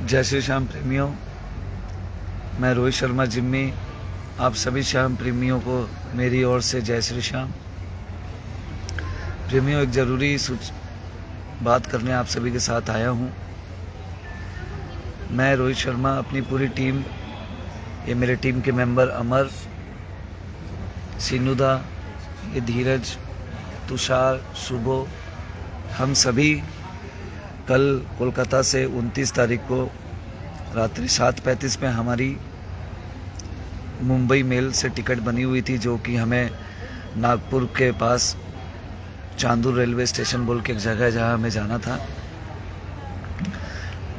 जय श्री श्याम प्रेमियों, मैं रोहित शर्मा जिम्मी आप सभी श्याम प्रेमियों को मेरी ओर से जय श्री श्याम। प्रेमियों, एक ज़रूरी बात करने आप सभी के साथ आया हूँ। मैं रोहित शर्मा, अपनी पूरी टीम, ये मेरे टीम के मेंबर अमर, सीनुदा, ये धीरज, तुषार, शुभो, हम सभी कल कोलकाता से 29 तारीख को रात्रि 7:35 में हमारी मुंबई मेल से टिकट बनी हुई थी, जो कि हमें नागपुर के पास चांदूर रेलवे स्टेशन बोल के एक जगह है जहां हमें जाना था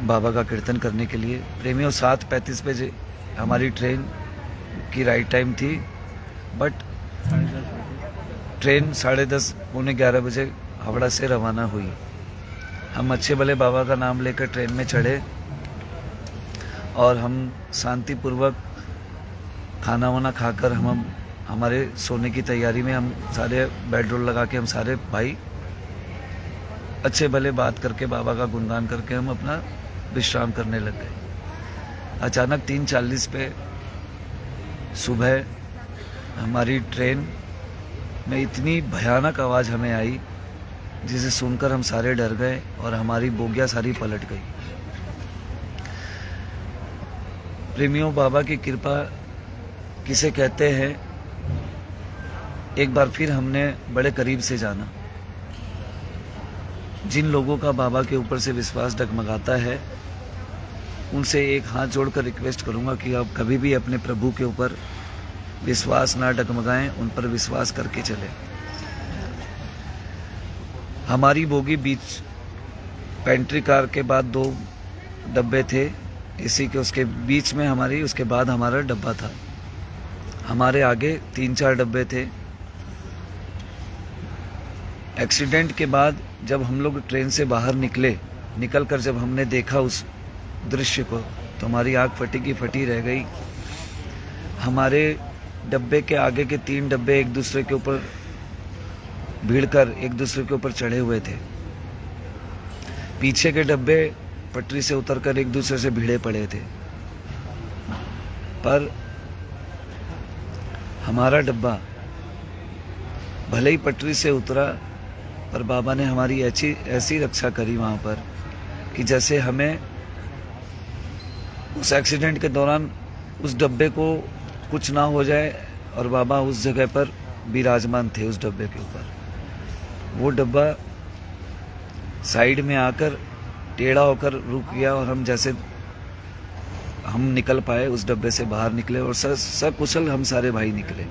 बाबा का कीर्तन करने के लिए। प्रेमियों, 7:35 पे हमारी ट्रेन की राइट टाइम थी, बट ट्रेन 10:30 पौने 11 बजे हावड़ा से रवाना हुई। हम अच्छे भले बाबा का नाम लेकर ट्रेन में चढ़े और हम शांतिपूर्वक खाना वाना खाकर हम हमारे सोने की तैयारी में हम सारे बेड रोल लगा के हम सारे भाई अच्छे भले बात करके बाबा का गुणगान करके हम अपना विश्राम करने लग गए। अचानक 3:40 पे सुबह हमारी ट्रेन में इतनी भयानक आवाज़ हमें आई जिसे सुनकर हम सारे डर गए और हमारी बोगियां सारी पलट गई। प्रेमियों, बाबा की कृपा किसे कहते हैं, एक बार फिर हमने बड़े करीब से जाना। जिन लोगों का बाबा के ऊपर से विश्वास डगमगाता है, उनसे एक हाथ जोड़कर रिक्वेस्ट करूंगा कि आप कभी भी अपने प्रभु के ऊपर विश्वास ना डगमगाएं, उन पर विश्वास करके चलें। हमारी बोगी बीच पेंट्री कार के बाद 2 डब्बे थे इसी के, उसके बीच में हमारी, उसके बाद हमारा डब्बा था। हमारे आगे 3-4 डब्बे थे। एक्सीडेंट के बाद जब हम लोग ट्रेन से बाहर निकलकर जब हमने देखा उस दृश्य को, तो हमारी आँख फटी की फटी रह गई। हमारे डब्बे के आगे के 3 डब्बे एक दूसरे के ऊपर भीड़कर एक दूसरे के ऊपर चढ़े हुए थे। पीछे के डब्बे पटरी से उतरकर एक दूसरे से भिड़े पड़े थे, पर हमारा डब्बा भले ही पटरी से उतरा, पर बाबा ने हमारी ऐसी रक्षा करी वहां पर कि जैसे हमें उस एक्सीडेंट के दौरान उस डब्बे को कुछ ना हो जाए, और बाबा उस जगह पर विराजमान थे उस डब्बे के ऊपर। वो डब्बा साइड में आकर टेढ़ा होकर रुक गया और हम निकल पाए, उस डब्बे से बाहर निकले और सकुशल हम सारे भाई निकले।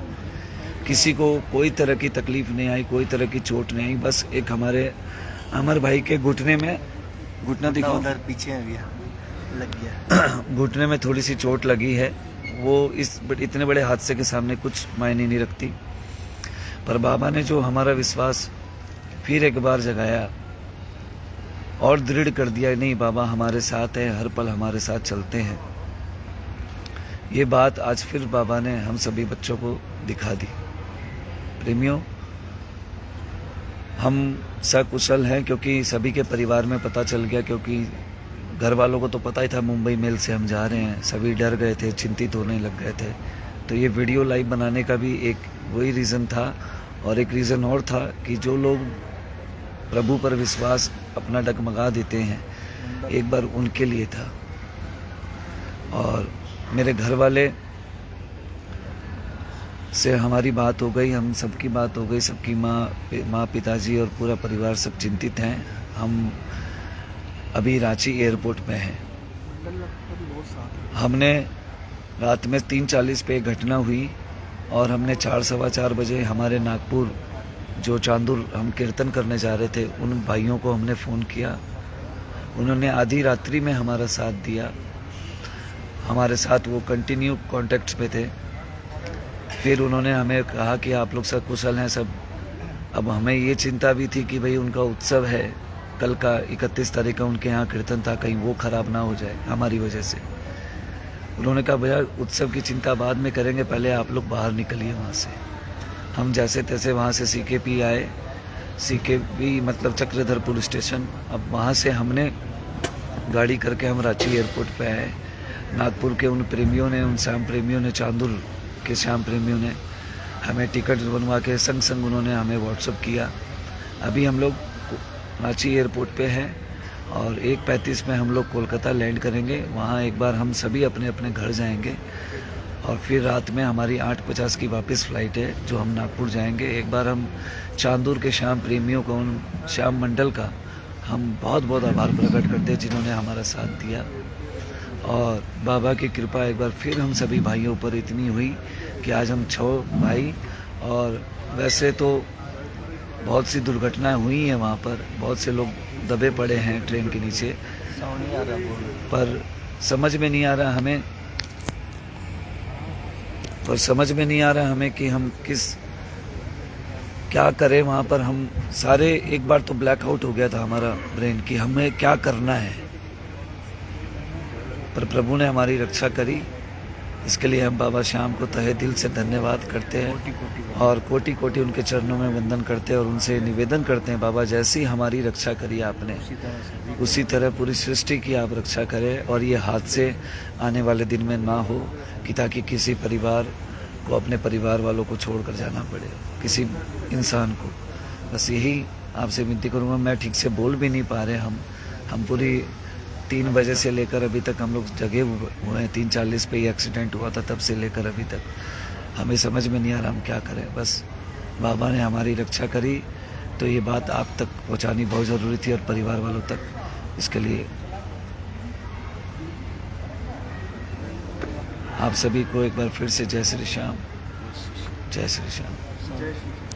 किसी को कोई तरह की तकलीफ नहीं आई, कोई तरह की चोट नहीं आई। बस एक हमारे अमर भाई के घुटने में, घुटना दिखाओ, उधर पीछे लग गया घुटने में थोड़ी सी चोट लगी है। वो इतने बड़े हादसे के सामने कुछ मायने नहीं रखती, पर बाबा ने जो हमारा विश्वास फिर एक बार जगाया और दृढ़ कर दिया, नहीं बाबा हमारे साथ है, हर पल हमारे साथ चलते हैं। ये बात आज फिर बाबा ने हम सभी बच्चों को दिखा दी। प्रेमियों, हम सकुशल हैं क्योंकि सभी के परिवार में पता चल गया, क्योंकि घर वालों को तो पता ही था मुंबई मेल से हम जा रहे हैं। सभी डर गए थे, चिंतित होने लग गए थे। तो ये वीडियो लाइव बनाने का भी एक वही रीज़न था, और एक रीज़न और था कि जो लोग प्रभु पर विश्वास अपना डगमगा देते हैं, एक बार उनके लिए था। और मेरे घर वाले से हमारी बात हो गई, हम सबकी बात हो गई, सबकी माँ पिताजी और पूरा परिवार सब चिंतित हैं। हम अभी रांची एयरपोर्ट पे हैं। हमने रात में 3:40 पे घटना हुई और हमने 4-4:15 बजे हमारे नागपुर जो चांदूर हम कीर्तन करने जा रहे थे, उन भाइयों को हमने फ़ोन किया। उन्होंने आधी रात्रि में हमारा साथ दिया, हमारे साथ वो कंटिन्यू कॉन्टेक्ट पे थे। फिर उन्होंने हमें कहा कि आप लोग सब कुशल हैं सब। अब हमें ये चिंता भी थी कि भाई उनका उत्सव है कल का, 31 तारीख का उनके यहाँ कीर्तन था, कहीं वो खराब ना हो जाए हमारी वजह से। उन्होंने कहा भैया उत्सव की चिंता बाद में करेंगे, पहले आप लोग बाहर निकलिए वहाँ से। हम जैसे तैसे वहाँ से CKP आए, CKP मतलब चक्रधरपुर स्टेशन। अब वहाँ से हमने गाड़ी करके हम रांची एयरपोर्ट पे आए। नागपुर के उन प्रेमियों ने, उन श्याम प्रेमियों ने, चांदुर के श्याम प्रेमियों ने हमें टिकट बनवा के संग संग उन्होंने हमें व्हाट्सअप किया। अभी हम लोग रांची एयरपोर्ट पे हैं और 1:35 में हम लोग कोलकाता लैंड करेंगे। वहाँ एक बार हम सभी अपने अपने घर जाएंगे और फिर रात में हमारी 8:50 की वापस फ़्लाइट है जो हम नागपुर जाएंगे। एक बार हम चांदूर के श्याम प्रेमियों को, उन श्याम मंडल का हम बहुत बहुत आभार प्रकट करते हैं जिन्होंने हमारा साथ दिया। और बाबा की कृपा एक बार फिर हम सभी भाइयों पर इतनी हुई कि आज हम 6 भाई, और वैसे तो बहुत सी दुर्घटनाएं हुई हैं वहाँ पर, बहुत से लोग दबे पड़े हैं ट्रेन के नीचे, पर समझ में नहीं आ रहा हमें कि हम क्या करें। वहाँ पर हम सारे, एक बार तो ब्लैकआउट हो गया था हमारा ब्रेन कि हमें क्या करना है, पर प्रभु ने हमारी रक्षा करी। इसके लिए हम बाबा श्याम को तहे दिल से धन्यवाद करते हैं और कोटि कोटि उनके चरणों में वंदन करते हैं और उनसे निवेदन करते हैं, बाबा जैसी हमारी रक्षा करी आपने, उसी तरह पूरी सृष्टि की आप रक्षा करें और ये हादसे आने वाले दिन में ना हो, कि ताकि किसी परिवार को अपने परिवार वालों को छोड़कर जाना पड़े, किसी इंसान को। बस यही आपसे विनती करूँगा। मैं ठीक से बोल भी नहीं पा रहे, हम पूरी 3 बजे से लेकर अभी तक हम लोग जगे हुए हैं। 3:40 पे ही एक्सीडेंट हुआ था, तब से लेकर अभी तक हमें समझ में नहीं आ रहा हम क्या करें। बस बाबा ने हमारी रक्षा करी, तो ये बात आप तक पहुंचानी बहुत ज़रूरी थी और परिवार वालों तक। इसके लिए आप सभी को एक बार फिर से जय श्री श्याम, जय श्री श्याम।